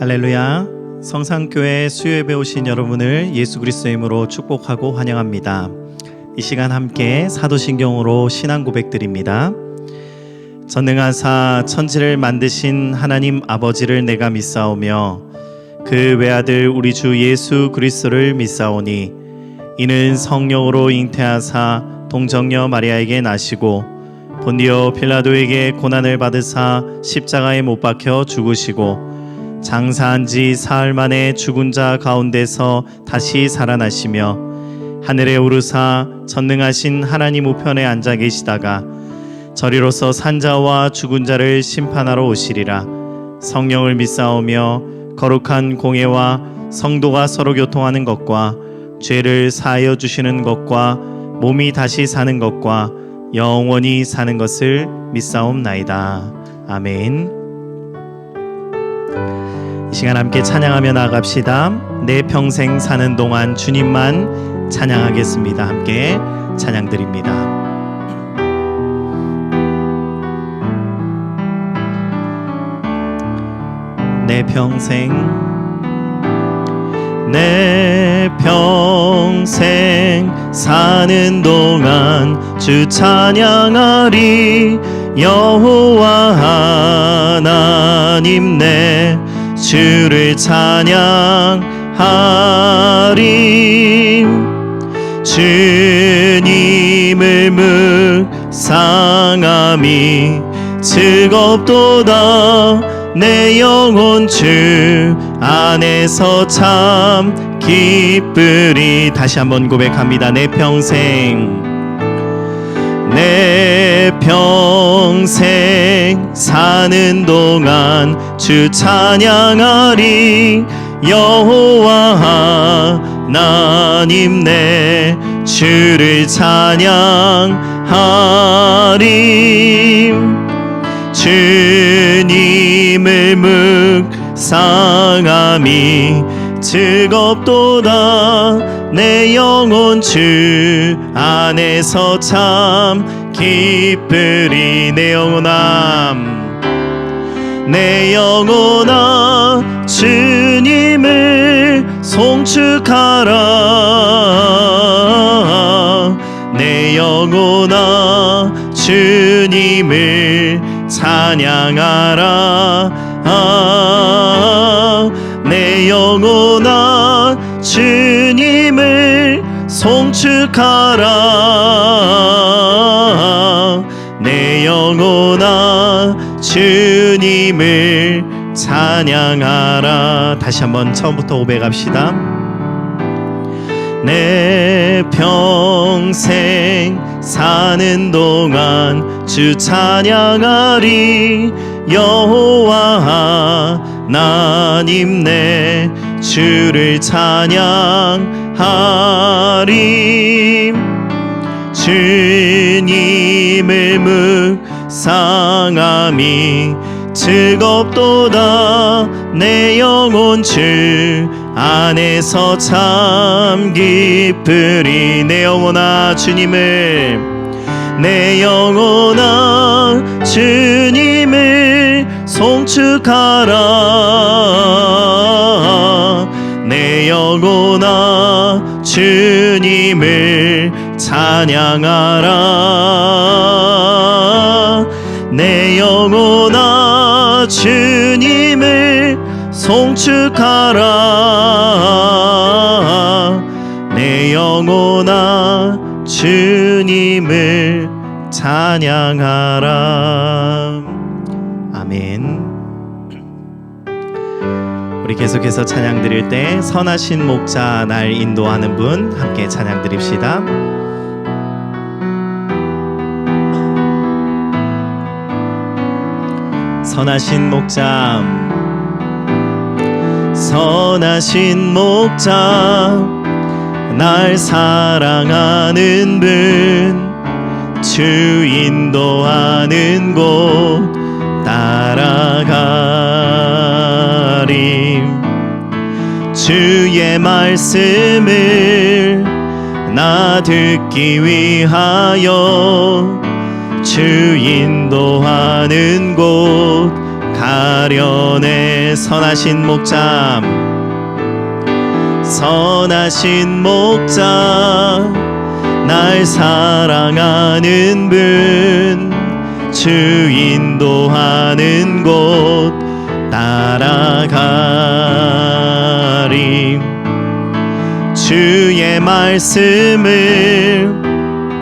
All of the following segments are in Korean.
할렐루야. 성산교회 수요예배 오신 여러분을 예수 그리스도의 이름으로 축복하고 환영합니다. 이 시간 함께 사도신경으로 신앙 고백드립니다. 전능하사 천지를 만드신 하나님 아버지를 내가 믿사오며 그 외아들 우리 주 예수 그리스도를 믿사오니 이는 성령으로 잉태하사 동정녀 마리아에게 나시고 본디오 필라도에게 고난을 받으사 십자가에 못 박혀 죽으시고 장사한 지 사흘 만에 죽은 자 가운데서 다시 살아나시며 하늘에 오르사 전능하신 하나님 우편에 앉아 계시다가 저리로서 산자와 죽은 자를 심판하러 오시리라. 성령을 믿사오며 거룩한 공예와 성도가 서로 교통하는 것과 죄를 사하여 주시는 것과 몸이 다시 사는 것과 영원히 사는 것을 믿사옵나이다. 아멘. 이 시간 함께 찬양하며 나아갑시다. 내 평생 사는 동안 주님만 찬양하겠습니다. 함께 찬양 드립니다. 내 평생 사는 동안 주 찬양하리. 여호와 하나님 내 주를 찬양하리. 주님을 묵상함이 즐겁도다. 내 영혼 주 안에서 참 기쁘리. 다시 한번 고백합니다. 내 평생 사는 동안 주 찬양하리. 여호와 하나님 내 주를 찬양하리. 주님을 묵상함이 즐겁도다. 내 영혼 주 안에서 참 기쁘리. 내 영혼아 주님을 송축하라. 내 영혼아 주님을 찬양하라. 내 영혼아 주님을 송축하라. 내 영혼아 주님을 찬양하라. 다시 한번 처음부터 고백합시다. 내 평생 사는 동안 주 찬양하리. 여호와 하나님 내 주를 찬양하리. 주님을 묵상함이 즐겁도다. 내 영혼 주 안에서 참 기쁘리. 내 영혼아 주님을 송축하라. 내 영혼아 주님을 찬양하라. 내 영혼아 주님을 송축하라. 내 영혼아 주님을 찬양하라. 아멘. 우리 계속해서 찬양 드릴 때 선하신 목자 날 인도하는 분 함께 찬양 드립시다. 선하신 목자 날 사랑하는 분 주 인도하는 곳 따라가리. 주의 말씀을 나 듣기 위하여 주 인도하는 곳 가련의 선하신 목자, 선하신 목자, 날 사랑하는 분, 주 인도하는 곳 따라가리. 주의 말씀을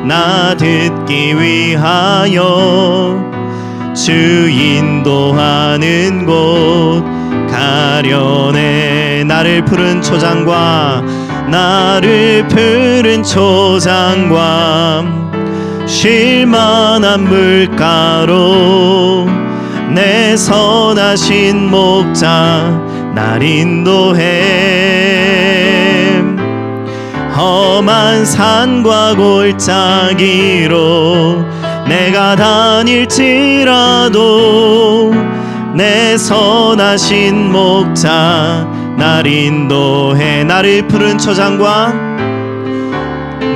나 듣기 위하여 주 인도하는 곳 가련해. 나를 푸른 초장과 나를 푸른 초장과 쉴만한 물가로 내 선하신 목자 날 인도해. 험한 산과 골짜기로 내가 다닐지라도 내 선하신 목자 날 인도해. 나를 푸른 초장과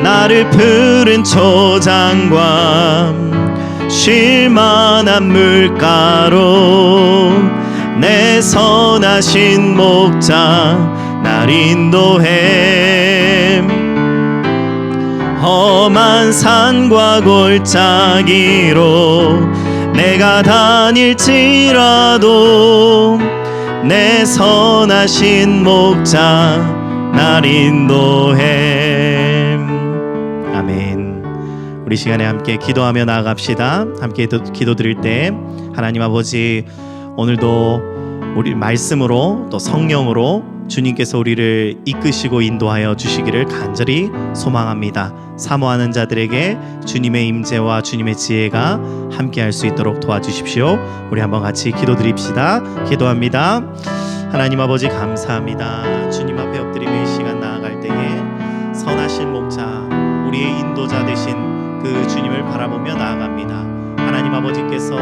나를 푸른 초장과 쉴만한 물가로 내 선하신 목자 날 인도해. 험한 산과 골짜기로 내가 다닐지라도 내 선하신 목자 날 인도해. 아멘. 우리 시간에 함께 기도하며 나아갑시다. 함께 기도드릴 때 하나님 아버지, 오늘도 우리 말씀으로 또 성령으로 주님께서 우리를 이끄시고 인도하여 주시기를 간절히 소망합니다. 사모하는 자들에게 주님의 임재와 주님의 지혜가 함께할 수 있도록 도와주십시오. 우리 한번 같이 기도드립시다. 기도합니다. 하나님 아버지 감사합니다. 주님 앞에 엎드리며 이 시간 나아갈 때에 선하신 목자, 우리의 인도자 되신 그 주님을 바라보며 나아갑니다. 하나님 아버지께서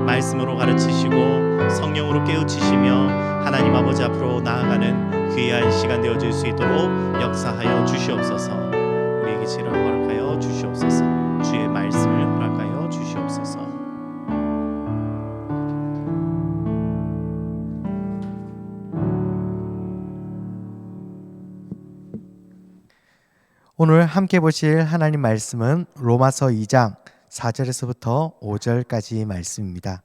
말씀으로 가르치시고 성령으로 깨우치시며 하나님 아버지 앞으로 나아가는 귀한 시간 되어질 수 있도록 역사하여 주시옵소서. 우리에게 지혜를 허락하여 주시옵소서. 주의 말씀을 허락하여 주시옵소서. 오늘 함께 보실 하나님 말씀은 로마서 2장 4절에서부터 5절까지 말씀입니다.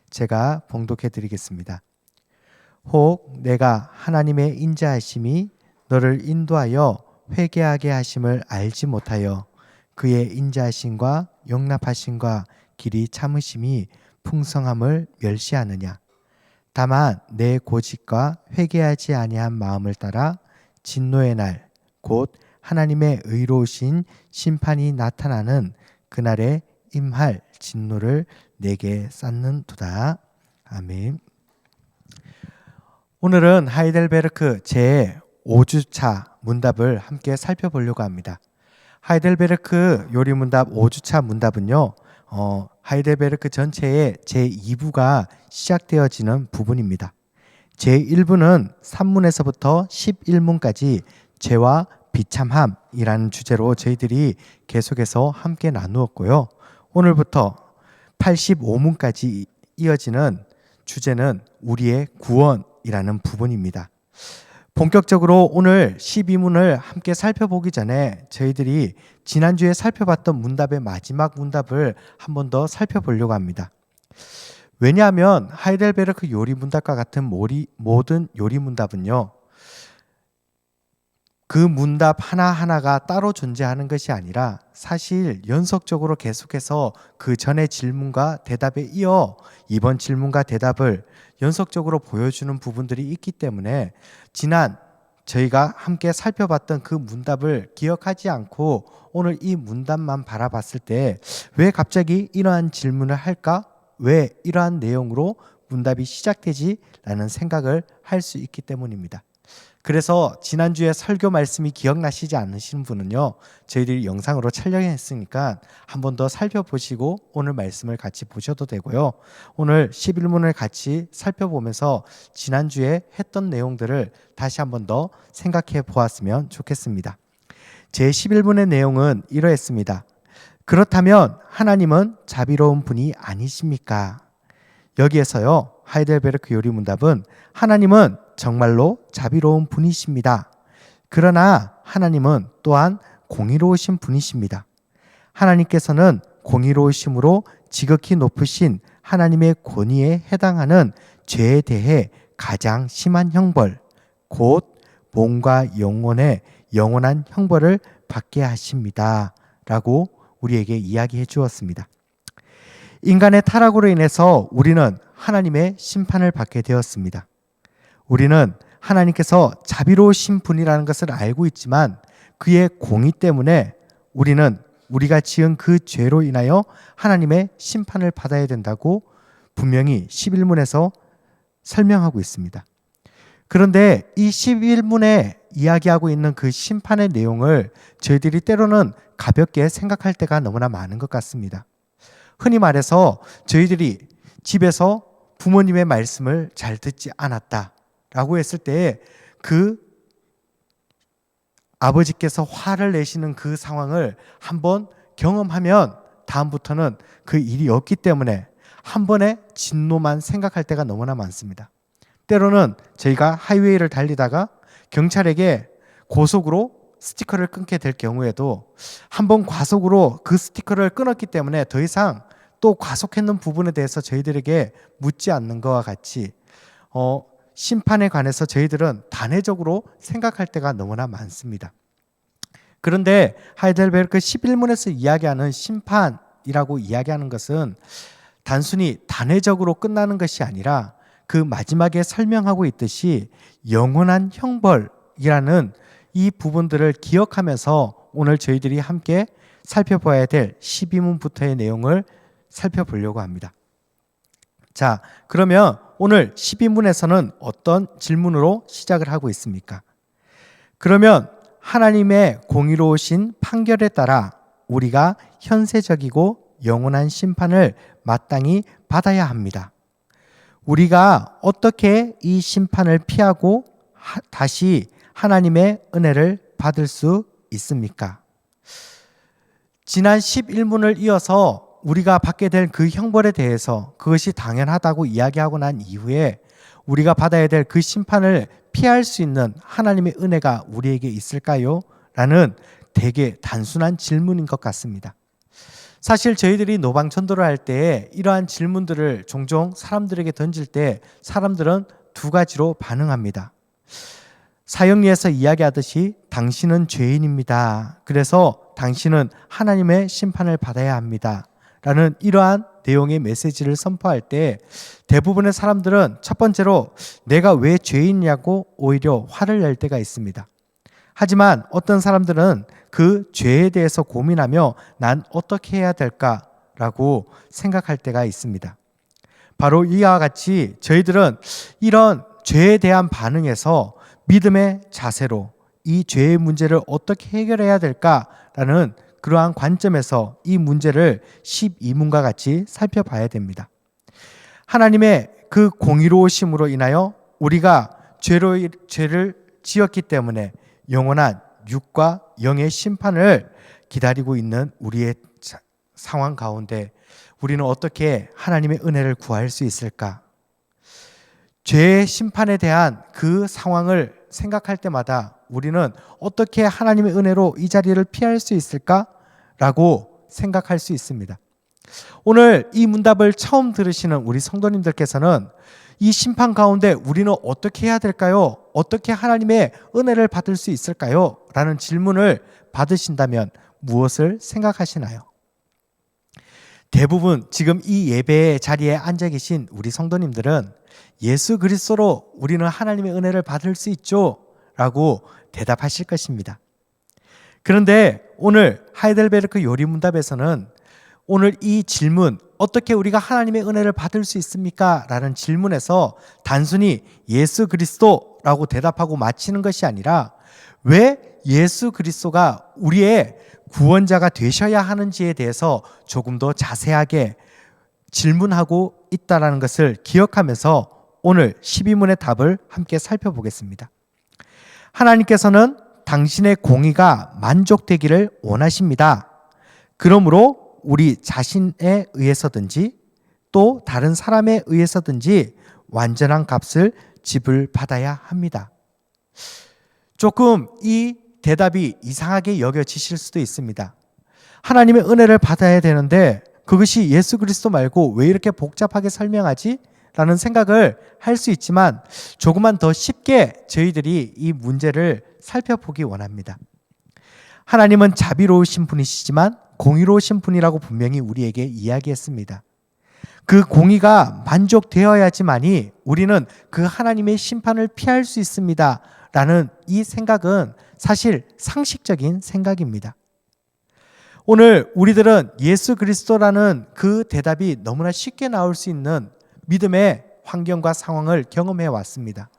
제가 봉독해 드리겠습니다. 혹 내가 하나님의 인자하심이 너를 인도하여 회개하게 하심을 알지 못하여 그의 인자하심과 용납하심과 길이 참으심이 풍성함을 멸시하느냐. 다만 내 고집과 회개하지 아니한 마음을 따라 진노의 날 곧 하나님의 의로우신 심판이 나타나는 그날에 임할 진노를 내게 쌓는도다. 아멘. 오늘은 하이델베르크 제5주차 문답을 함께 살펴보려고 합니다. 하이델베르크 요리문답 5주차 문답은요, 하이델베르크 전체의 제2부가 시작되어지는 부분입니다. 제1부는 3문에서부터 11문까지 죄와 비참함이라는 주제로 저희들이 계속해서 함께 나누었고요. 오늘부터 85문까지 이어지는 주제는 우리의 구원이라는 부분입니다. 본격적으로 오늘 12문을 함께 살펴보기 전에 저희들이 지난주에 살펴봤던 문답의 마지막 문답을 한 번 더 살펴보려고 합니다. 왜냐하면 하이델베르크 요리문답과 같은 모든 요리문답은요, 그 문답 하나하나가 따로 존재하는 것이 아니라 사실 연속적으로 계속해서 그 전의 질문과 대답에 이어 이번 질문과 대답을 연속적으로 보여주는 부분들이 있기 때문에 지난 저희가 함께 살펴봤던 그 문답을 기억하지 않고 오늘 이 문답만 바라봤을 때 왜 갑자기 이러한 질문을 할까? 왜 이러한 내용으로 문답이 시작되지? 라는 생각을 할 수 있기 때문입니다. 그래서 지난주에 설교 말씀이 기억나시지 않으시는 분은요, 저희들이 영상으로 촬영했으니까 한 번 더 살펴보시고 오늘 말씀을 같이 보셔도 되고요. 오늘 11문을 같이 살펴보면서 지난주에 했던 내용들을 다시 한 번 더 생각해 보았으면 좋겠습니다. 제 11문의 내용은 이러했습니다. 그렇다면 하나님은 자비로운 분이 아니십니까? 여기에서요, 하이델베르크 요리문답은 하나님은 정말로 자비로운 분이십니다. 그러나 하나님은 또한 공의로우신 분이십니다. 하나님께서는 공의로우심으로 지극히 높으신 하나님의 권위에 해당하는 죄에 대해 가장 심한 형벌, 곧 몸과 영혼의 영원한 형벌을 받게 하십니다. 라고 우리에게 이야기해 주었습니다. 인간의 타락으로 인해서 우리는 하나님의 심판을 받게 되었습니다. 우리는 하나님께서 자비로우신 분이라는 것을 알고 있지만 그의 공의 때문에 우리는 우리가 지은 그 죄로 인하여 하나님의 심판을 받아야 된다고 분명히 11문에서 설명하고 있습니다. 그런데 이 11문에 이야기하고 있는 그 심판의 내용을 저희들이 때로는 가볍게 생각할 때가 너무나 많은 것 같습니다. 흔히 말해서 저희들이 집에서 부모님의 말씀을 잘 듣지 않았다라고 했을 때 그 아버지께서 화를 내시는 그 상황을 한번 경험하면 다음부터는 그 일이 없기 때문에 한 번에 진노만 생각할 때가 너무나 많습니다. 때로는 저희가 하이웨이를 달리다가 경찰에게 고속으로 스티커를 끊게 될 경우에도 한번 과속으로 그 스티커를 끊었기 때문에 더 이상 또 과속했는 부분에 대해서 저희들에게 묻지 않는 것과 같이 심판에 관해서 저희들은 단회적으로 생각할 때가 너무나 많습니다. 그런데 하이델베르크 11문에서 이야기하는 심판이라고 이야기하는 것은 단순히 단회적으로 끝나는 것이 아니라 그 마지막에 설명하고 있듯이 영원한 형벌이라는 이 부분들을 기억하면서 오늘 저희들이 함께 살펴봐야 될 12문부터의 내용을 살펴보려고 합니다. 자, 그러면 오늘 12문에서는 어떤 질문으로 시작을 하고 있습니까? 그러면 하나님의 공의로우신 판결에 따라 우리가 현세적이고 영원한 심판을 마땅히 받아야 합니다. 우리가 어떻게 이 심판을 피하고 다시 하나님의 은혜를 받을 수 있습니까? 지난 11문을 이어서 우리가 받게 될 그 형벌에 대해서 그것이 당연하다고 이야기하고 난 이후에 우리가 받아야 될 그 심판을 피할 수 있는 하나님의 은혜가 우리에게 있을까요? 라는 되게 단순한 질문인 것 같습니다. 사실 저희들이 노방 전도를 할 때 이러한 질문들을 종종 사람들에게 던질 때 사람들은 두 가지로 반응합니다. 사형리에서 이야기하듯이 당신은 죄인입니다. 그래서 당신은 하나님의 심판을 받아야 합니다. 라는 이러한 내용의 메시지를 선포할 때 대부분의 사람들은 첫 번째로 내가 왜 죄인이냐고 오히려 화를 낼 때가 있습니다. 하지만 어떤 사람들은 그 죄에 대해서 고민하며 난 어떻게 해야 될까라고 생각할 때가 있습니다. 바로 이와 같이 저희들은 이런 죄에 대한 반응에서 믿음의 자세로 이 죄의 문제를 어떻게 해결해야 될까라는 그러한 관점에서 이 문제를 12문과 같이 살펴봐야 됩니다. 하나님의 그 공의로우심으로 인하여 우리가 죄를 지었기 때문에 영원한 육과 영의 심판을 기다리고 있는 우리의 상황 가운데 우리는 어떻게 하나님의 은혜를 구할 수 있을까? 죄의 심판에 대한 그 상황을 생각할 때마다 우리는 어떻게 하나님의 은혜로 이 자리를 피할 수 있을까라고 생각할 수 있습니다. 오늘 이 문답을 처음 들으시는 우리 성도님들께서는 이 심판 가운데 우리는 어떻게 해야 될까요? 어떻게 하나님의 은혜를 받을 수 있을까요? 라는 질문을 받으신다면 무엇을 생각하시나요? 대부분 지금 이 예배의 자리에 앉아 계신 우리 성도님들은 예수 그리스도로 우리는 하나님의 은혜를 받을 수 있죠 라고 대답하실 것입니다. 그런데 오늘 하이델베르크 요리문답에서는 오늘 이 질문 어떻게 우리가 하나님의 은혜를 받을 수 있습니까? 라는 질문에서 단순히 예수 그리스도라고 대답하고 마치는 것이 아니라 왜 예수 그리스도가 우리의 구원자가 되셔야 하는지에 대해서 조금 더 자세하게 질문하고 있다는 것을 기억하면서 오늘 12문의 답을 함께 살펴보겠습니다. 하나님께서는 당신의 공의가 만족되기를 원하십니다. 그러므로 우리 자신에 의해서든지 또 다른 사람에 의해서든지 완전한 값을 지불받아야 합니다. 조금 이 대답이 이상하게 여겨지실 수도 있습니다. 하나님의 은혜를 받아야 되는데 그것이 예수 그리스도 말고 왜 이렇게 복잡하게 설명하지? 라는 생각을 할 수 있지만 조금만 더 쉽게 저희들이 이 문제를 살펴보기 원합니다. 하나님은 자비로우신 분이시지만 공의로우신 분이라고 분명히 우리에게 이야기했습니다. 그 공의가 만족되어야지만이 우리는 그 하나님의 심판을 피할 수 있습니다. 라는 이 생각은 사실 상식적인 생각입니다. 오늘 우리들은 예수 그리스도라는 그 대답이 너무나 쉽게 나올 수 있는 믿음의 환경과 상황을 경험해 왔습니다.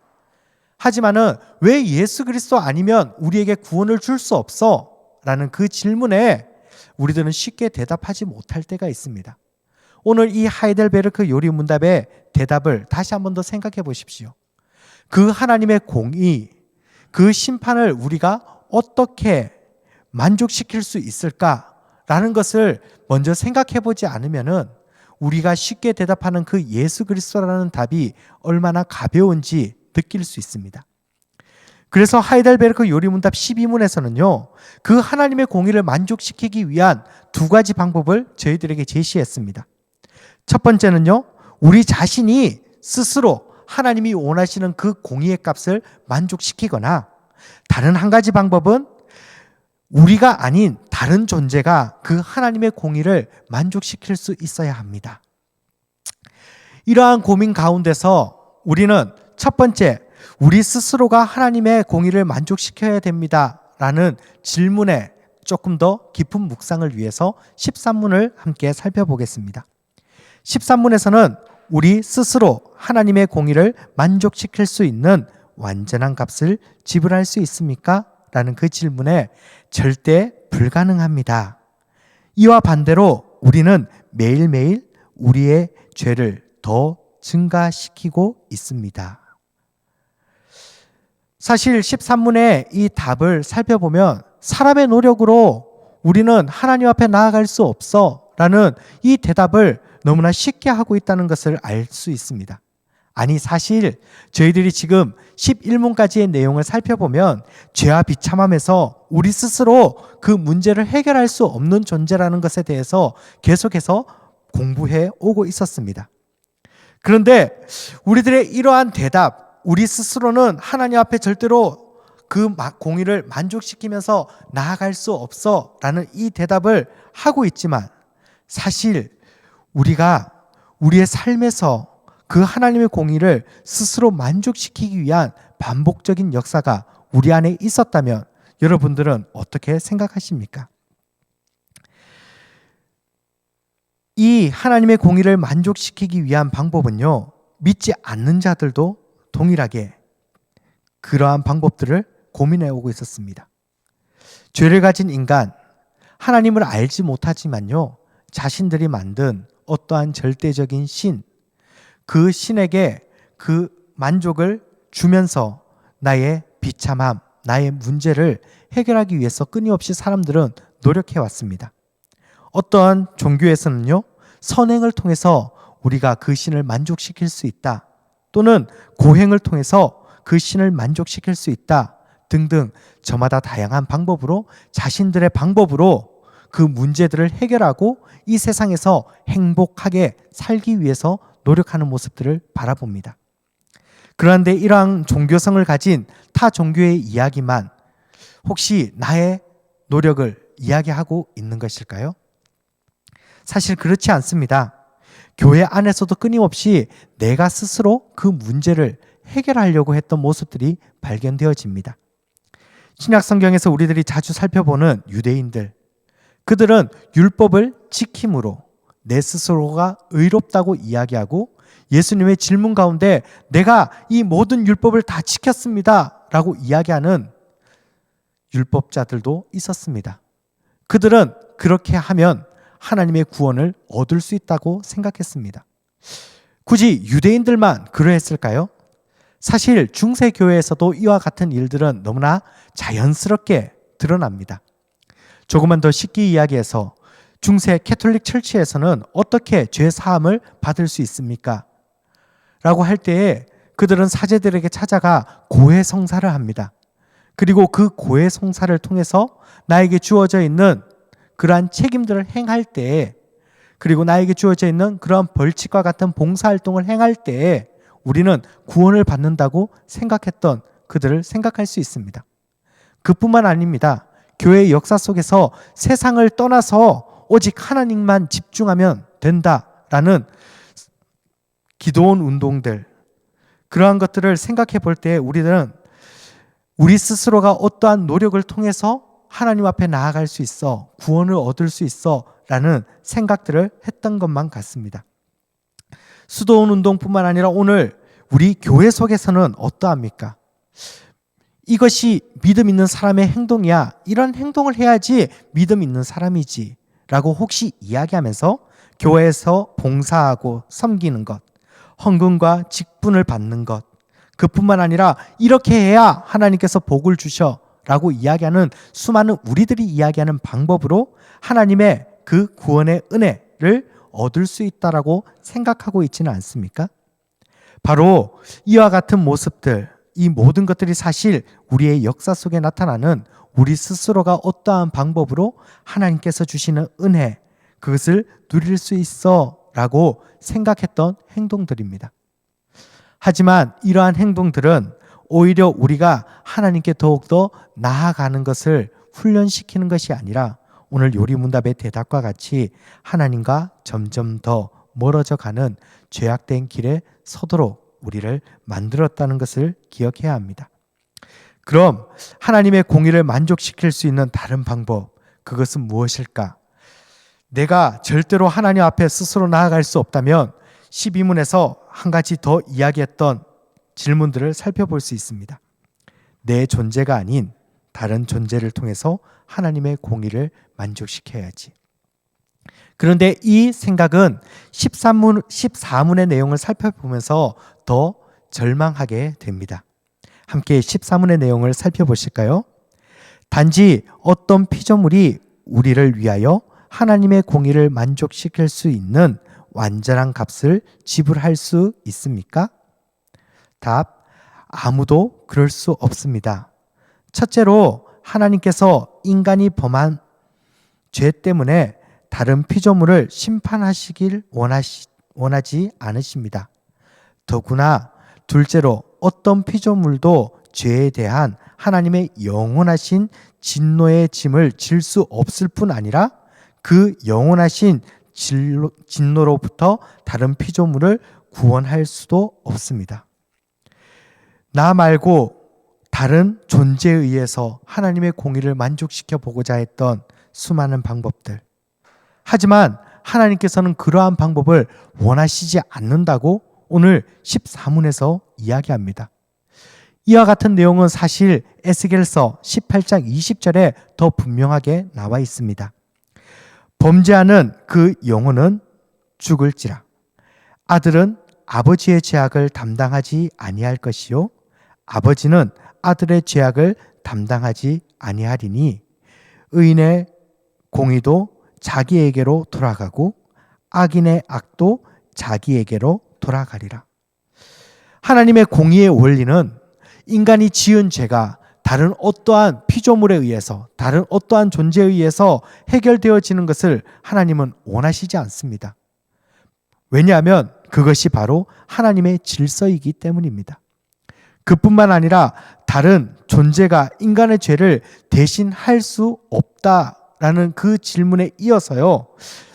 하지만은 왜 예수 그리스도 아니면 우리에게 구원을 줄 수 없어? 라는 그 질문에 우리들은 쉽게 대답하지 못할 때가 있습니다. 오늘 이 하이델베르크 요리문답의 대답을 다시 한 번 더 생각해 보십시오. 그 하나님의 공의, 그 심판을 우리가 어떻게 만족시킬 수 있을까라는 것을 먼저 생각해 보지 않으면은 우리가 쉽게 대답하는 그 예수 그리스도라는 답이 얼마나 가벼운지 느낄 수 있습니다. 그래서 하이델베르크 요리문답 12문에서는요, 그 하나님의 공의를 만족시키기 위한 두 가지 방법을 저희들에게 제시했습니다. 첫 번째는요, 우리 자신이 스스로 하나님이 원하시는 그 공의의 값을 만족시키거나, 다른 한 가지 방법은 우리가 아닌 다른 존재가 그 하나님의 공의를 만족시킬 수 있어야 합니다. 이러한 고민 가운데서 우리는 첫 번째, 우리 스스로가 하나님의 공의를 만족시켜야 됩니다. 라는 질문에 조금 더 깊은 묵상을 위해서 13문을 함께 살펴보겠습니다. 13문에서는 우리 스스로 하나님의 공의를 만족시킬 수 있는 완전한 값을 지불할 수 있습니까? 라는 그 질문에 절대 불가능합니다. 이와 반대로 우리는 매일매일 우리의 죄를 더 증가시키고 있습니다. 사실 13문의 이 답을 살펴보면 사람의 노력으로 우리는 하나님 앞에 나아갈 수 없어 라는 이 대답을 너무나 쉽게 하고 있다는 것을 알 수 있습니다. 아니, 사실 저희들이 지금 11문까지의 내용을 살펴보면 죄와 비참함에서 우리 스스로 그 문제를 해결할 수 없는 존재라는 것에 대해서 계속해서 공부해 오고 있었습니다. 그런데 우리들의 이러한 대답, 우리 스스로는 하나님 앞에 절대로 그 공의를 만족시키면서 나아갈 수 없어 라는 이 대답을 하고 있지만, 사실 우리가 우리의 삶에서 그 하나님의 공의를 스스로 만족시키기 위한 반복적인 역사가 우리 안에 있었다면 여러분들은 어떻게 생각하십니까? 이 하나님의 공의를 만족시키기 위한 방법은요, 믿지 않는 자들도 동일하게 그러한 방법들을 고민해 오고 있었습니다. 죄를 가진 인간, 하나님을 알지 못하지만요, 자신들이 만든 어떠한 절대적인 신, 그 신에게 그 만족을 주면서 나의 비참함, 나의 문제를 해결하기 위해서 끊임없이 사람들은 노력해 왔습니다. 어떠한 종교에서는요, 선행을 통해서 우리가 그 신을 만족시킬 수 있다, 또는 고행을 통해서 그 신을 만족시킬 수 있다 등등 저마다 다양한 방법으로 자신들의 방법으로 그 문제들을 해결하고 이 세상에서 행복하게 살기 위해서 노력하는 모습들을 바라봅니다. 그런데 이러한 종교성을 가진 타 종교의 이야기만 혹시 나의 노력을 이야기하고 있는 것일까요? 사실 그렇지 않습니다. 교회 안에서도 끊임없이 내가 스스로 그 문제를 해결하려고 했던 모습들이 발견되어집니다. 신약 성경에서 우리들이 자주 살펴보는 유대인들, 그들은 율법을 지킴으로 내 스스로가 의롭다고 이야기하고 예수님의 질문 가운데 내가 이 모든 율법을 다 지켰습니다 라고 이야기하는 율법자들도 있었습니다. 그들은 그렇게 하면 하나님의 구원을 얻을 수 있다고 생각했습니다. 굳이 유대인들만 그러했을까요? 사실 중세교회에서도 이와 같은 일들은 너무나 자연스럽게 드러납니다. 조금만 더 쉽게 이야기해서 중세 캐톨릭 철치에서는 어떻게 죄 사함을 받을 수 있습니까? 라고 할 때에 그들은 사제들에게 찾아가 고해성사를 합니다. 그리고 그 고해성사를 통해서 나에게 주어져 있는 그러한 책임들을 행할 때에, 그리고 나에게 주어져 있는 그러한 벌칙과 같은 봉사활동을 행할 때에 우리는 구원을 받는다고 생각했던 그들을 생각할 수 있습니다. 그뿐만 아닙니다. 교회의 역사 속에서 세상을 떠나서 오직 하나님만 집중하면 된다라는 기도원 운동들, 그러한 것들을 생각해 볼 때 우리들은 우리 스스로가 어떠한 노력을 통해서 하나님 앞에 나아갈 수 있어, 구원을 얻을 수 있어 라는 생각들을 했던 것만 같습니다. 수도원 운동뿐만 아니라 오늘 우리 교회 속에서는 어떠합니까? 이것이 믿음 있는 사람의 행동이야, 이런 행동을 해야지 믿음 있는 사람이지 라고 혹시 이야기하면서 교회에서 봉사하고 섬기는 것, 헌금과 직분을 받는 것, 그뿐만 아니라 이렇게 해야 하나님께서 복을 주셔 라고 이야기하는 수많은 우리들이 이야기하는 방법으로 하나님의 그 구원의 은혜를 얻을 수 있다라고 생각하고 있지는 않습니까? 바로 이와 같은 모습들, 이 모든 것들이 사실 우리의 역사 속에 나타나는 우리 스스로가 어떠한 방법으로 하나님께서 주시는 은혜, 그것을 누릴 수 있어 라고 생각했던 행동들입니다. 하지만 이러한 행동들은 오히려 우리가 하나님께 더욱더 나아가는 것을 훈련시키는 것이 아니라 오늘 요리문답의 대답과 같이 하나님과 점점 더 멀어져 가는 죄악된 길에 서도록 우리를 만들었다는 것을 기억해야 합니다. 그럼 하나님의 공의를 만족시킬 수 있는 다른 방법, 그것은 무엇일까? 내가 절대로 하나님 앞에 스스로 나아갈 수 없다면 12문에서 한 가지 더 이야기했던 질문들을 살펴볼 수 있습니다. 내 존재가 아닌 다른 존재를 통해서 하나님의 공의를 만족시켜야지. 그런데 이 생각은 14문의 내용을 살펴보면서 더 절망하게 됩니다. 함께 14문의 내용을 살펴보실까요? 단지 어떤 피조물이 우리를 위하여 하나님의 공의를 만족시킬 수 있는 완전한 값을 지불할 수 있습니까? 답, 아무도 그럴 수 없습니다. 첫째로 하나님께서 인간이 범한 죄 때문에 다른 피조물을 심판하시길 원하지 않으십니다. 더구나 둘째로 어떤 피조물도 죄에 대한 하나님의 영원하신 진노의 짐을 질 수 없을 뿐 아니라 그 영원하신 진노로부터 다른 피조물을 구원할 수도 없습니다. 나 말고 다른 존재에 의해서 하나님의 공의를 만족시켜 보고자 했던 수많은 방법들. 하지만 하나님께서는 그러한 방법을 원하시지 않는다고 오늘 14문에서 이야기합니다. 이와 같은 내용은 사실 에스겔서 18장 20절에 더 분명하게 나와 있습니다. 범죄하는 그 영혼은 죽을지라. 아들은 아버지의 죄악을 담당하지 아니할 것이요 아버지는 아들의 죄악을 담당하지 아니하리니 의인의 공의도 자기에게로 돌아가고 악인의 악도 자기에게로 돌아가리라. 하나님의 공의의 원리는 인간이 지은 죄가 다른 어떠한 피조물에 의해서, 다른 어떠한 존재에 의해서 해결되어지는 것을 하나님은 원하시지 않습니다. 왜냐하면 그것이 바로 하나님의 질서이기 때문입니다. 그뿐만 아니라 다른 존재가 인간의 죄를 대신할 수 없다라는 그 질문에 이어서요,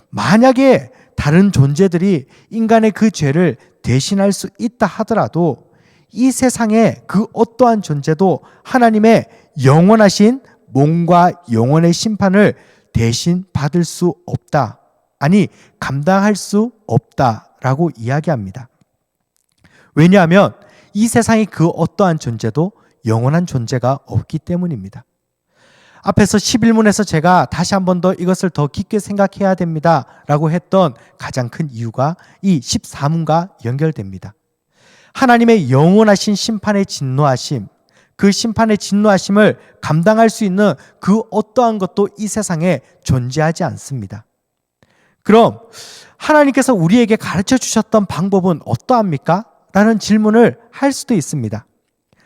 만약에 다른 존재들이 인간의 그 죄를 대신할 수 있다 하더라도 이 세상에 그 어떠한 존재도 하나님의 영원하신 몸과 영혼의 심판을 대신 받을 수 없다. 아니, 감당할 수 없다라고 이야기합니다. 왜냐하면 이 세상에 그 어떠한 존재도 영원한 존재가 없기 때문입니다. 앞에서 11문에서 제가 다시 한 번 더 이것을 더 깊게 생각해야 됩니다 라고 했던 가장 큰 이유가 이 14문과 연결됩니다. 하나님의 영원하신 심판의 진노하심, 그 심판의 진노하심을 감당할 수 있는 그 어떠한 것도 이 세상에 존재하지 않습니다. 그럼 하나님께서 우리에게 가르쳐 주셨던 방법은 어떠합니까? 라는 질문을 할 수도 있습니다.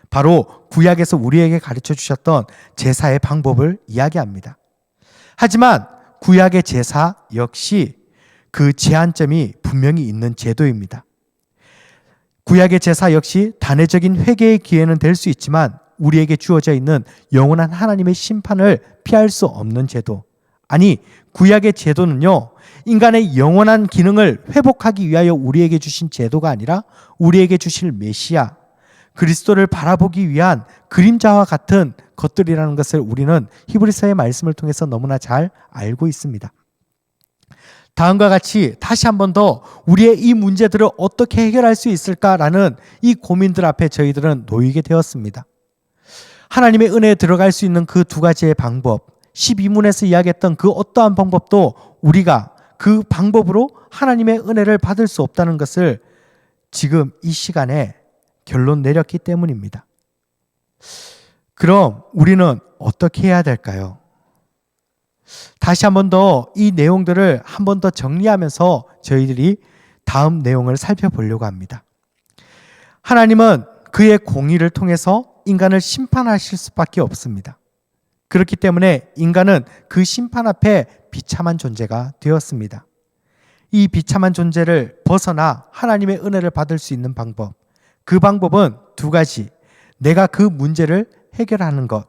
바로 구약에서 우리에게 가르쳐 주셨던 제사의 방법을 이야기합니다. 하지만 구약의 제사 역시 그 제한점이 분명히 있는 제도입니다. 구약의 제사 역시 단회적인 회개의 기회는 될 수 있지만 우리에게 주어져 있는 영원한 하나님의 심판을 피할 수 없는 제도. 아니, 구약의 제도는요, 인간의 영원한 기능을 회복하기 위하여 우리에게 주신 제도가 아니라 우리에게 주실 메시아, 그리스도를 바라보기 위한 그림자와 같은 것들이라는 것을 우리는 히브리서의 말씀을 통해서 너무나 잘 알고 있습니다. 다음과 같이 다시 한 번 더 우리의 이 문제들을 어떻게 해결할 수 있을까라는 이 고민들 앞에 저희들은 놓이게 되었습니다. 하나님의 은혜에 들어갈 수 있는 그 두 가지의 방법, 12문에서 이야기했던 그 어떠한 방법도 우리가 그 방법으로 하나님의 은혜를 받을 수 없다는 것을 지금 이 시간에 결론 내렸기 때문입니다. 그럼 우리는 어떻게 해야 될까요? 다시 한 번 더 이 내용들을 한 번 더 정리하면서 저희들이 다음 내용을 살펴보려고 합니다. 하나님은 그의 공의를 통해서 인간을 심판하실 수밖에 없습니다. 그렇기 때문에 인간은 그 심판 앞에 비참한 존재가 되었습니다. 이 비참한 존재를 벗어나 하나님의 은혜를 받을 수 있는 방법, 그 방법은 두 가지. 내가 그 문제를 해결하는 것,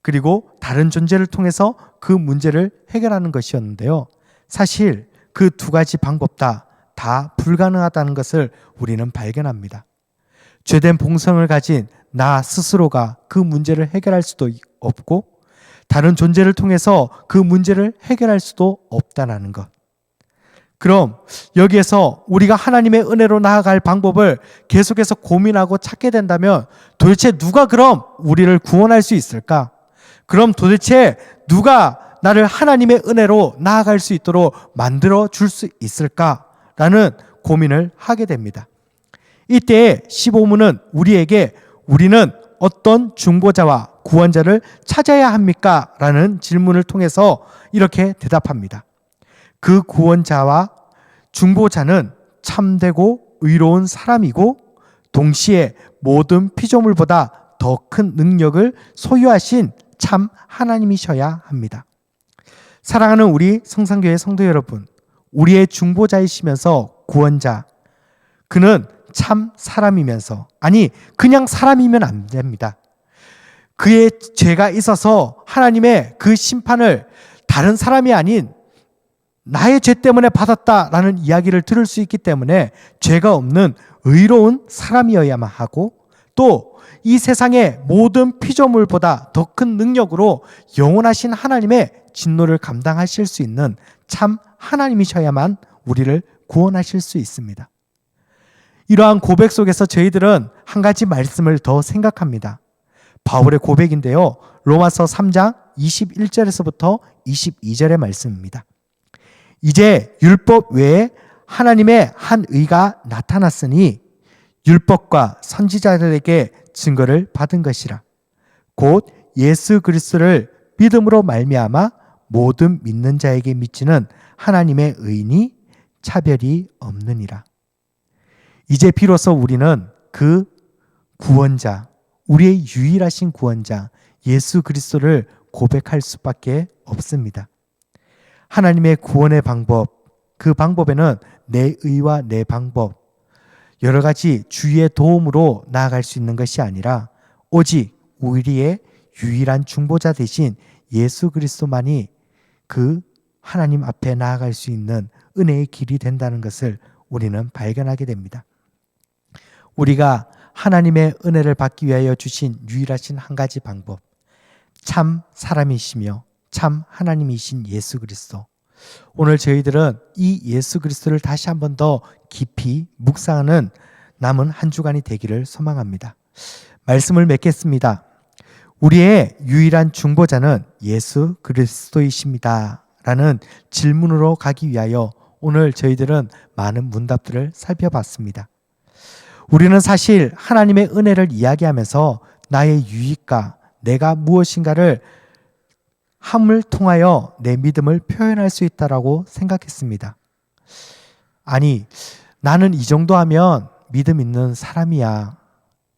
그리고 다른 존재를 통해서 그 문제를 해결하는 것이었는데요. 사실 그 두 가지 방법 다 불가능하다는 것을 우리는 발견합니다. 죄된 본성을 가진 나 스스로가 그 문제를 해결할 수도 없고 다른 존재를 통해서 그 문제를 해결할 수도 없다는 것. 그럼 여기에서 우리가 하나님의 은혜로 나아갈 방법을 계속해서 고민하고 찾게 된다면 도대체 누가 그럼 우리를 구원할 수 있을까? 그럼 도대체 누가 나를 하나님의 은혜로 나아갈 수 있도록 만들어 줄 수 있을까라는 고민을 하게 됩니다. 이때 15문은 우리에게 우리는 어떤 중보자와 구원자를 찾아야 합니까? 라는 질문을 통해서 이렇게 대답합니다. 그 구원자와 중보자는 참되고 의로운 사람이고 동시에 모든 피조물보다 더 큰 능력을 소유하신 참 하나님이셔야 합니다. 사랑하는 우리 성산교회 성도 여러분, 우리의 중보자이시면서 구원자, 그는 참 사람이면서, 아니 그냥 사람이면 안 됩니다. 그의 죄가 있어서 하나님의 그 심판을 다른 사람이 아닌 나의 죄 때문에 받았다라는 이야기를 들을 수 있기 때문에 죄가 없는 의로운 사람이어야만 하고, 또 이 세상의 모든 피조물보다 더 큰 능력으로 영원하신 하나님의 진노를 감당하실 수 있는 참 하나님이셔야만 우리를 구원하실 수 있습니다. 이러한 고백 속에서 저희들은 한 가지 말씀을 더 생각합니다. 바울의 고백인데요. 로마서 3장 21절에서부터 22절의 말씀입니다. 이제 율법 외에 하나님의 한 의가 나타났으니 율법과 선지자들에게 증거를 받은 것이라. 곧 예수 그리스도를 믿음으로 말미암아 모든 믿는 자에게 미치는 하나님의 의인이 차별이 없느니라. 이제 비로소 우리는 그 구원자, 우리의 유일하신 구원자 예수 그리스도를 고백할 수밖에 없습니다. 하나님의 구원의 방법, 그 방법에는 내 의와 내 방법, 여러 가지 주의 도움으로 나아갈 수 있는 것이 아니라 오직 우리의 유일한 중보자 되신 예수 그리스도만이 그 하나님 앞에 나아갈 수 있는 은혜의 길이 된다는 것을 우리는 발견하게 됩니다. 우리가 하나님의 은혜를 받기 위하여 주신 유일하신 한 가지 방법, 참 사람이시며 참 하나님이신 예수 그리스도. 오늘 저희들은 이 예수 그리스도를 다시 한 번 더 깊이 묵상하는 남은 한 주간이 되기를 소망합니다. 말씀을 맺겠습니다. 우리의 유일한 중보자는 예수 그리스도이십니다. 라는 질문으로 가기 위하여 오늘 저희들은 많은 문답들을 살펴봤습니다. 우리는 사실 하나님의 은혜를 이야기하면서 나의 유익과 내가 무엇인가를 함을 통하여 내 믿음을 표현할 수 있다라고 생각했습니다. 아니, 나는 이 정도 하면 믿음 있는 사람이야.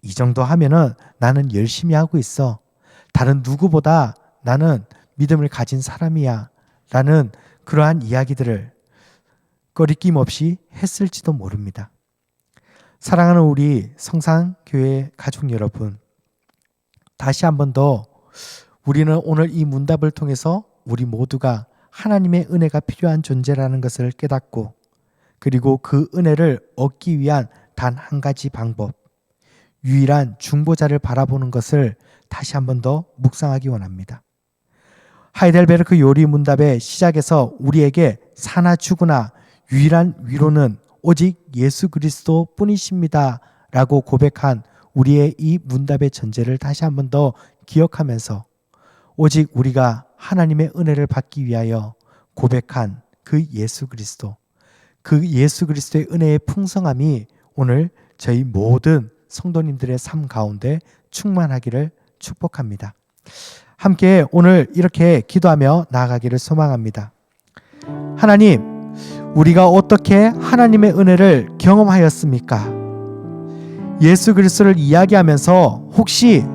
이 정도 하면은 나는 열심히 하고 있어. 다른 누구보다 나는 믿음을 가진 사람이야. 라는 그러한 이야기들을 꺼리낌 없이 했을지도 모릅니다. 사랑하는 우리 성산교회 가족 여러분, 다시 한 번 더 우리는 오늘 이 문답을 통해서 우리 모두가 하나님의 은혜가 필요한 존재라는 것을 깨닫고, 그리고 그 은혜를 얻기 위한 단 한 가지 방법, 유일한 중보자를 바라보는 것을 다시 한 번 더 묵상하기 원합니다. 하이델베르크 요리 문답의 시작에서 우리에게 사나 죽으나 유일한 위로는 오직 예수 그리스도 뿐이십니다 라고 고백한 우리의 이 문답의 전제를 다시 한 번 더 기억하면서, 오직 우리가 하나님의 은혜를 받기 위하여 고백한 그 예수 그리스도, 그 예수 그리스도의 은혜의 풍성함이 오늘 저희 모든 성도님들의 삶 가운데 충만하기를 축복합니다. 함께 오늘 이렇게 기도하며 나아가기를 소망합니다. 하나님, 우리가 어떻게 하나님의 은혜를 경험하였습니까? 예수 그리스도를 이야기하면서 혹시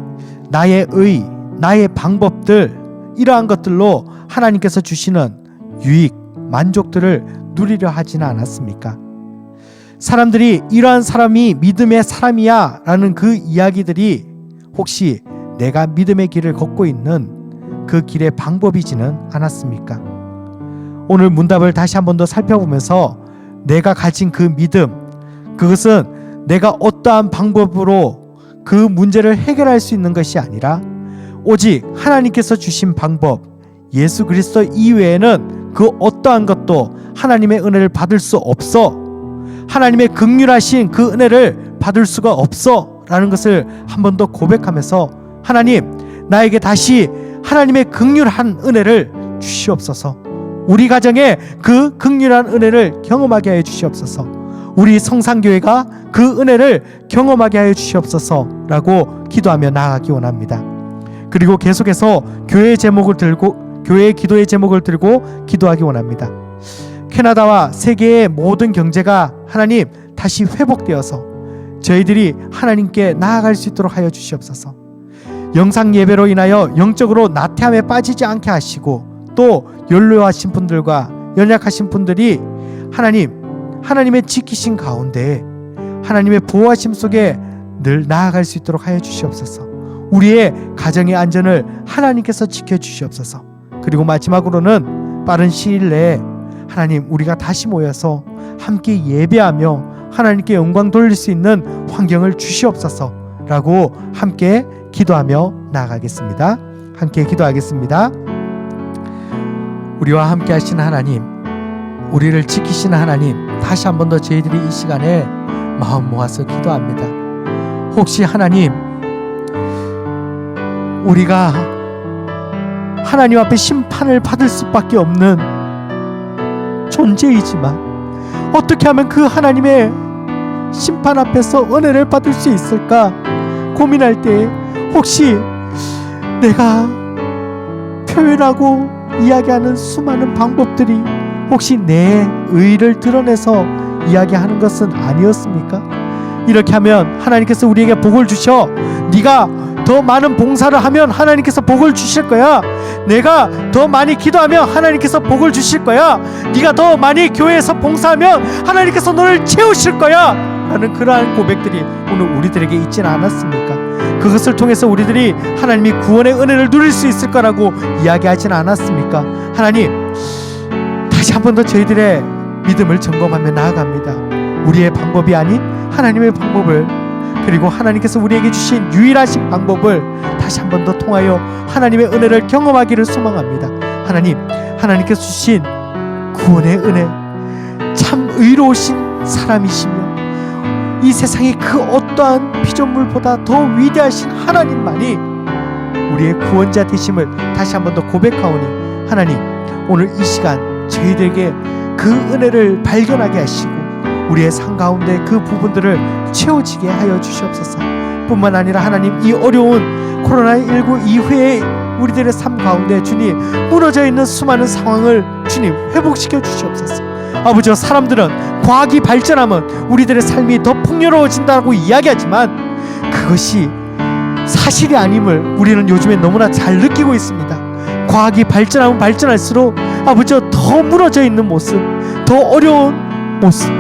나의 의, 나의 방법들, 이러한 것들로 하나님께서 주시는 유익, 만족들을 누리려 하지는 않았습니까? 사람들이 이러한 사람이 믿음의 사람이야 라는 그 이야기들이 혹시 내가 믿음의 길을 걷고 있는 그 길의 방법이지는 않았습니까? 오늘 문답을 다시 한 번 더 살펴보면서 내가 가진 그 믿음, 그것은 내가 어떠한 방법으로 그 문제를 해결할 수 있는 것이 아니라 오직 하나님께서 주신 방법, 예수 그리스도 이외에는 그 어떠한 것도 하나님의 은혜를 받을 수 없어, 하나님의 긍휼하신 그 은혜를 받을 수가 없어 라는 것을 한 번 더 고백하면서, 하나님, 나에게 다시 하나님의 긍휼한 은혜를 주시옵소서. 우리 가정에 그 긍휼한 은혜를 경험하게 하여 주시옵소서. 우리 성산교회가 그 은혜를 경험하게 하여 주시옵소서 라고 기도하며 나아가기 원합니다. 그리고 계속해서 교회의 기도의 제목을 들고 기도하기 원합니다. 캐나다와 세계의 모든 경제가 하나님 다시 회복되어서 저희들이 하나님께 나아갈 수 있도록 하여 주시옵소서. 영상 예배로 인하여 영적으로 나태함에 빠지지 않게 하시고, 또 연로하신 분들과 연약하신 분들이 하나님의 지키신 가운데 하나님의 보호하심 속에 늘 나아갈 수 있도록 하여 주시옵소서. 우리의 가정의 안전을 하나님께서 지켜주시옵소서. 그리고 마지막으로는 빠른 시일 내에 하나님, 우리가 다시 모여서 함께 예배하며 하나님께 영광 돌릴 수 있는 환경을 주시옵소서 라고 함께 기도하며 나아가겠습니다. 함께 기도하겠습니다. 우리와 함께 하신 하나님, 우리를 지키시는 하나님, 다시 한 번 더 저희들이 이 시간에 마음 모아서 기도합니다. 혹시 하나님, 우리가 하나님 앞에 심판을 받을 수밖에 없는 존재이지만 어떻게 하면 그 하나님의 심판 앞에서 은혜를 받을 수 있을까 고민할 때, 혹시 내가 표현하고 이야기하는 수많은 방법들이 혹시 내 의를 드러내서 이야기하는 것은 아니었습니까? 이렇게 하면 하나님께서 우리에게 복을 주셔. 네가 더 많은 봉사를 하면 하나님께서 복을 주실 거야. 내가 더 많이 기도하면 하나님께서 복을 주실 거야. 네가 더 많이 교회에서 봉사하면 하나님께서 너를 채우실 거야 라는 그러한 고백들이 오늘 우리들에게 있지는 않았습니까? 그것을 통해서 우리들이 하나님이 구원의 은혜를 누릴 수 있을 거라고 이야기하지는 않았습니까? 하나님, 다시 한 번 더 저희들의 믿음을 점검하며 나아갑니다. 우리의 방법이 아닌 하나님의 방법을, 그리고 하나님께서 우리에게 주신 유일하신 방법을 다시 한 번 더 통하여 하나님의 은혜를 경험하기를 소망합니다. 하나님께서 주신 구원의 은혜, 참 의로우신 사람이시며 이 세상의 그 어떠한 피조물보다 더 위대하신 하나님만이 우리의 구원자 되심을 다시 한 번 더 고백하오니, 하나님, 오늘 이 시간 저희들에게 그 은혜를 발견하게 하시고 우리의 삶 가운데 그 부분들을 채워지게 하여 주시옵소서. 뿐만 아니라 하나님, 이 어려운 코로나19 이후에 우리들의 삶 가운데 주님 무너져 있는 수많은 상황을 주님 회복시켜 주시옵소서. 아버지와 사람들은 과학이 발전하면 우리들의 삶이 더 풍요로워진다고 이야기하지만 그것이 사실이 아님을 우리는 요즘에 너무나 잘 느끼고 있습니다. 과학이 발전하면 발전할수록 아버지와 더 무너져 있는 모습, 더 어려운 모습,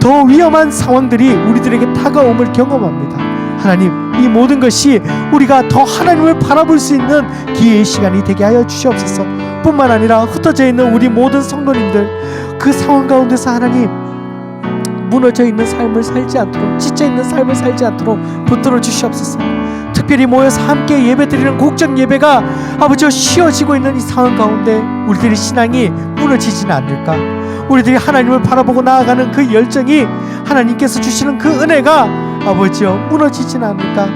더 위험한 상황들이 우리들에게 다가옴을 경험합니다. 하나님, 이 모든 것이 우리가 더 하나님을 바라볼 수 있는 기회의 시간이 되게 하여 주시옵소서. 뿐만 아니라 흩어져 있는 우리 모든 성도님들, 그 상황 가운데서 하나님, 무너져 있는 삶을 살지 않도록, 지쳐 있는 삶을 살지 않도록 붙들어 주시옵소서. 특별히 모여서 함께 예배드리는 곡정 예배가 아버지와 쉬어지고 있는 이 상황 가운데 우리들의 신앙이 무너지지는 않을까? 우리들이 하나님을 바라보고 나아가는 그 열정이, 하나님께서 주시는 그 은혜가 아버지여 무너지지는 않을까?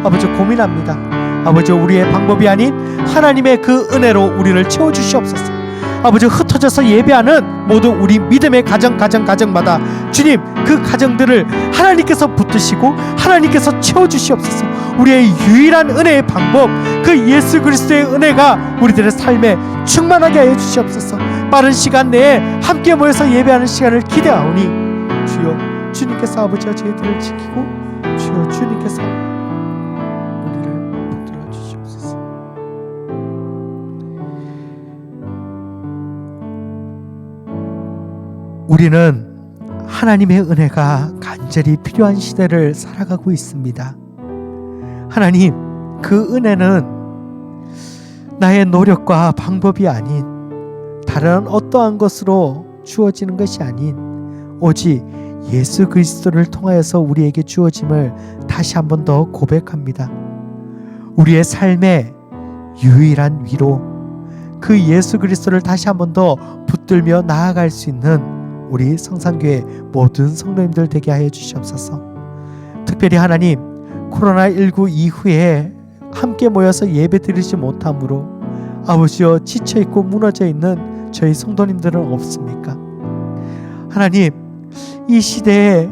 아버지 고민합니다. 아버지, 우리의 방법이 아닌 하나님의 그 은혜로 우리를 채워주시옵소서. 아버지, 흩어져서 예배하는 모든 우리 믿음의 가정마다 주님, 그 가정들을 하나님께서 붙드시고 하나님께서 채워주시옵소서. 우리의 유일한 은혜의 방법, 그 예수 그리스도의 은혜가 우리들의 삶에 충만하게 하여 주시옵소서. 빠른 시간 내에 함께 모여서 예배하는 시간을 기대하오니 주여, 주님께서 아버지와 저희들을 지키고 주여, 주님께서 우리를 붙들어 주시옵소서. 우리는 하나님의 은혜가 간절히 필요한 시대를 살아가고 있습니다. 하나님, 그 은혜는 나의 노력과 방법이 아닌 다른 어떠한 것으로 주어지는 것이 아닌 오직 예수 그리스도를 통하여서 우리에게 주어짐을 다시 한 번 더 고백합니다. 우리의 삶의 유일한 위로, 그 예수 그리스도를 다시 한 번 더 붙들며 나아갈 수 있는 우리 성산교회 모든 성도님들 되게 하여 주시옵소서. 특별히 하나님, 코로나19 이후에 함께 모여서 예배 드리지 못함으로 아버지여 지쳐있고 무너져 있는 저희 성도님들은 없습니까? 하나님, 이 시대에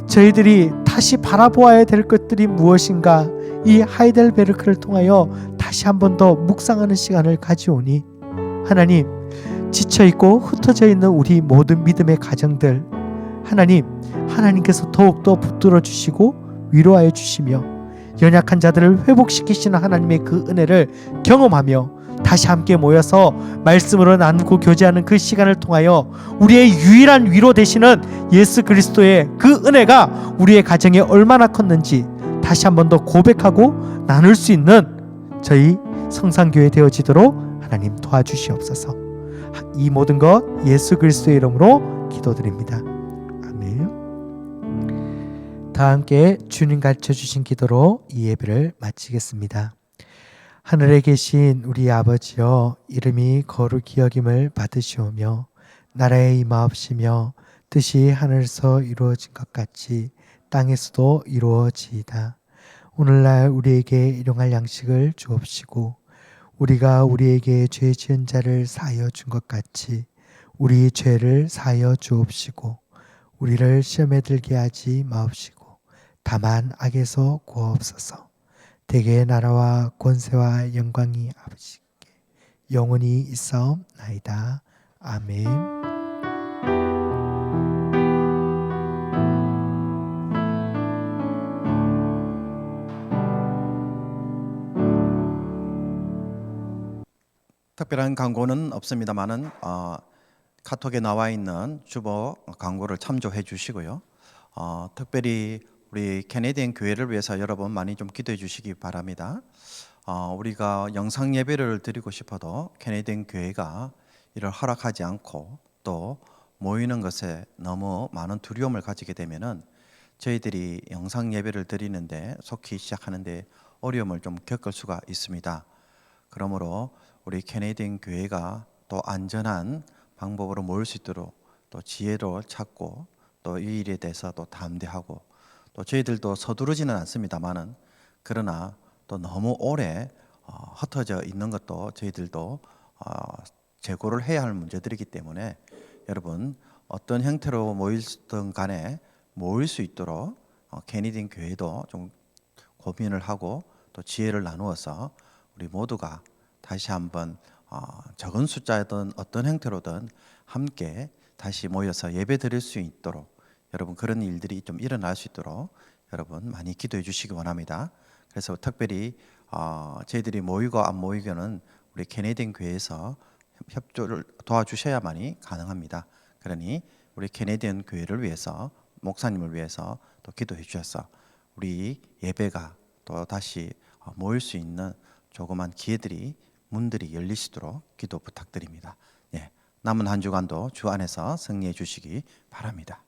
저희들이 다시 바라보아야 될 것들이 무엇인가, 이 하이델베르크를 통하여 다시 한 번 더 묵상하는 시간을 가지오니 하나님, 지쳐있고 흩어져 있는 우리 모든 믿음의 가정들, 하나님, 하나님께서 더욱더 붙들어 주시고 위로하여 주시며 연약한 자들을 회복시키시는 하나님의 그 은혜를 경험하며 다시 함께 모여서 말씀으로 나누고 교제하는 그 시간을 통하여 우리의 유일한 위로 되시는 예수 그리스도의 그 은혜가 우리의 가정에 얼마나 컸는지 다시 한 번 더 고백하고 나눌 수 있는 저희 성산교회 되어지도록 하나님 도와주시옵소서. 이 모든 것 예수 그리스도의 이름으로 기도드립니다. 아멘. 다 함께 주님 가르쳐주신 기도로 이 예배를 마치겠습니다. 하늘에 계신 우리 아버지여, 이름이 거룩히 여김을 받으시오며 나라에 임하옵시며 뜻이 하늘에서 이루어진 것 같이 땅에서도 이루어지이다. 오늘날 우리에게 일용할 양식을 주옵시고 우리가 우리에게 죄 지은 자를 사하여 준 것 같이 우리 죄를 사하여 주옵시고 우리를 시험에 들게 하지 마옵시고 다만 악에서 구하옵소서. 대개의 나라와 권세와 영광이 아버지께 영원히 있사옵나이다. 아멘. 특별한 광고는 없습니다만은 카톡에 나와 있는 주보 광고를 참조해 주시고요. 특별히 우리 캐네디언 교회를 위해서 여러분 많이 좀 기도해 주시기 바랍니다. 우리가 영상 예배를 드리고 싶어도 캐네디언 교회가 이를 허락하지 않고 또 모이는 것에 너무 많은 두려움을 가지게 되면은 저희들이 영상 예배를 드리는데 속히 시작하는데 어려움을 좀 겪을 수가 있습니다. 그러므로 우리 캐네디언 교회가 또 안전한 방법으로 모일 수 있도록 또 지혜를 찾고 또 이 일에 대해서 또 담대하고 또 저희들도 서두르지는 않습니다만은 그러나 또 너무 오래 흩어져 있는 것도 저희들도 재고를 해야 할 문제들이기 때문에 여러분 어떤 형태로 모이든 간에 모일 수 있도록 캐네디언 교회도 좀 고민을 하고 또 지혜를 나누어서 우리 모두가 다시 한번 적은 숫자든 어떤 형태로든 함께 다시 모여서 예배 드릴 수 있도록 여러분 그런 일들이 좀 일어날 수 있도록 여러분 많이 기도해 주시기 원합니다. 그래서 특별히 저희들이 모이고 안 모이고는 우리 캐네디언 교회에서 협조를 도와주셔야만이 가능합니다. 그러니 우리 캐네디언 교회를 위해서 목사님을 위해서 또 기도해 주셔서 우리 예배가 또 다시 모일 수 있는 조그만 기회들이 문들이 열리시도록 기도 부탁드립니다. 예, 남은 한 주간도 주 안에서 승리해 주시기 바랍니다.